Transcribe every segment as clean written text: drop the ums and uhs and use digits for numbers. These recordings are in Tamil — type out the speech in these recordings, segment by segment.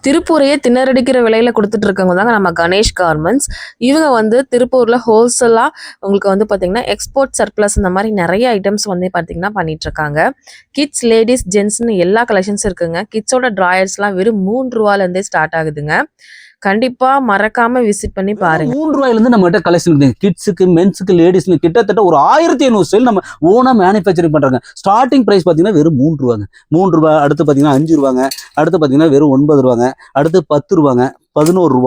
திருப்பூரையே திணறடிக்கிற விலையில குடுத்துட்டு இருக்கவங்க தாங்க நம்ம கணேஷ் கார்மெண்ட்ஸ். இவங்க வந்து திருப்பூர்ல ஹோல்சேலா உங்களுக்கு வந்து பார்த்தீங்கன்னா, எக்ஸ்போர்ட் சர்ப்ளஸ் இந்த மாரி நெறைய ஐட்டம்ஸ் வந்து பார்த்தீங்கன்னா பண்ணிட்டு இருக்காங்க. கிட்ஸ், லேடீஸ், ஜென்ட்ஸ்ன்னு எல்லா கலெக்ஷன்ஸும் இருக்குங்க. கிட்ஸோட ட்ராயர்ஸ்லாம் வெறும் ரூ. 3 ஸ்டார்ட் ஆகுதுங்க. கண்டிப்பா மறக்காம விசிட் பண்ணி பாருங்க. ரூ. 3 நம்மகிட்ட கலெக்ஷன் இருக்குது. கிட்ஸுக்கு, மென்ஸுக்கு, லேடிஸ்க்கு கிட்டத்தட்ட ஒரு 1500 ஸ்டைல் நம்ம ஓனா மேனுஃபேக்சரிங் பண்றாங்க. ஸ்டார்டிங் பிரைஸ் பார்த்தீங்கன்னா வெறும் ரூ. 3. அடுத்து பார்த்தீங்கன்னா ரூ. 5. அடுத்து பார்த்தீங்கன்னா வெறும் ரூ. 9. அடுத்து ரூ. 10, ரூ. 11, ரூ.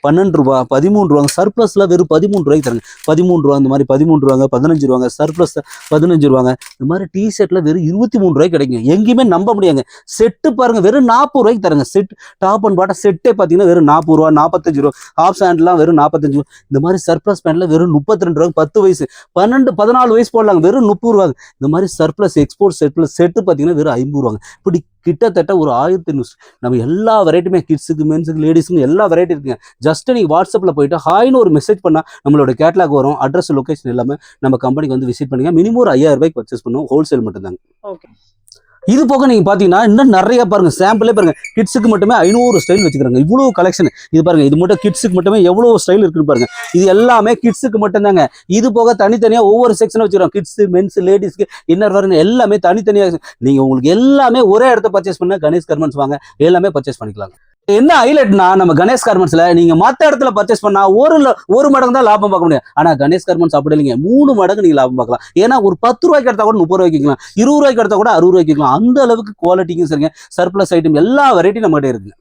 12, ரூ. 13. சர்ப்ளஸ்ல வெறும் ரூ. 13 தராங்க. ரூ. 13 இந்த மாதிரி ரூ. 15, சர்ப்ளஸ் ரூ. 15. இந்த மாதிரி டி ஷர்ட்ல வெறும் ரூ. 23 கிடைக்கும். எங்கேயுமே நம்ப முடியாங்க. செட்டு பாருங்க வெறும் ரூ. 40 தராங்க. செட் டாப் அண்ட் பாட்டம் செட்டே பார்த்தீங்கன்னா வெறும் ரூ. 40, ரூ. 45. ஹாஃப் ஹேண்ட்லாம் வெறும் 45. இந்த மாதிரி சர்ப்ளஸ் பேண்ட்ல வெறும் ரூ. 32. 10 வயசு 12, 14 வயசு போடலாங்க. வெறும் ரூ. 30. இந்த மாதிரி சர்ப்ளஸ் எக்ஸ்போர்ட் செட்டு பார்த்தீங்கன்னா வெறும் ரூ. 50. இப்படி கிட்டத்தட்ட ஒரு 1500 நம்ம எல்லா வெரைட்டியுமே கிட்ஸுக்கு, மென்ஸுக்கு, லேடிஸுக்கு எல்லா வெரைட்டி இருக்குங்க. ஜஸ்ட் நீங்க வாட்ஸ்அப்ல போயிட்டு ஹாய்னு ஒரு மெசேஜ் பண்ணா நம்மளோட கேட்லாக் வரும். அட்ரஸ், லொகேஷன் எல்லாமே நம்ம கம்பெனிக்கு வந்து விசிட் பண்ணுங்க. மினிமம் ஒரு 5000 பர்ச்சேஸ் பண்ணுவோம். ஹோல்சேல் மட்டும்தாங்க. ஓகே. இது போக நீங்க பாத்தீங்கன்னா இன்னும் நிறைய பாருங்க. சாம்பிளே பாருங்க. கிட்ஸுக்கு மட்டுமே 500 ஸ்டைல் வச்சுக்கிறாங்க. இவ்வளவு கலெக்ஷன். இது பாருங்க. இது மட்டும் கிட்ஸுக்கு மட்டுமே எவ்வளவு ஸ்டைல் இருக்குன்னு பாருங்க. இது எல்லாமே கிட்ஸுக்கு மட்டும் தாங்க. இது போக தனித்தனியா ஒவ்வொரு செக்ஷன் வச்சுக்கிறோம். கிட்ஸ், மென்ஸ், லேடிஸ்க்கு இன்னர் வரணும் எல்லாமே தனித்தனியா. நீங்க உங்களுக்கு எல்லாமே ஒரே இடத்த பர்ச்சேஸ் பண்ண கணேஷ் கார்மெண்ட்ஸ் வாங்க. எல்லாமே பர்ச்சேஸ் பண்ணிக்கலாம். என்ன ஹைலைட்னா நம்ம கணேஷ் கார்மெண்ட்ஸ்ல நீங்க மத்த இடத்துல பர்ச்சேஸ் பண்ணா ஒரு மடங்கு தான் லாபம் பார்க்க முடியும். ஆனா கணேஷ் கார்மெண்ட்ஸ் அப்படி இல்லைங்க. 3 மடங்கு நீங்க லாபம் பார்க்கலாம். ஏன்னா ஒரு 10 ரூபாய்க்கு எடுத்தா கூட 30 ரூபாய்க்கு விற்கலாம். 20 ரூபாய்க்கு எடுத்தா கூட 60 ரூபாய்க்கு விற்கலாம். அந்த அளவுக்கு குவாலிட்டிக்கும் சரிங்க. சர்ப்ளஸ் ஐட்டம் எல்லா வெரைட்டியும் நம்மகிட்ட இருக்கு.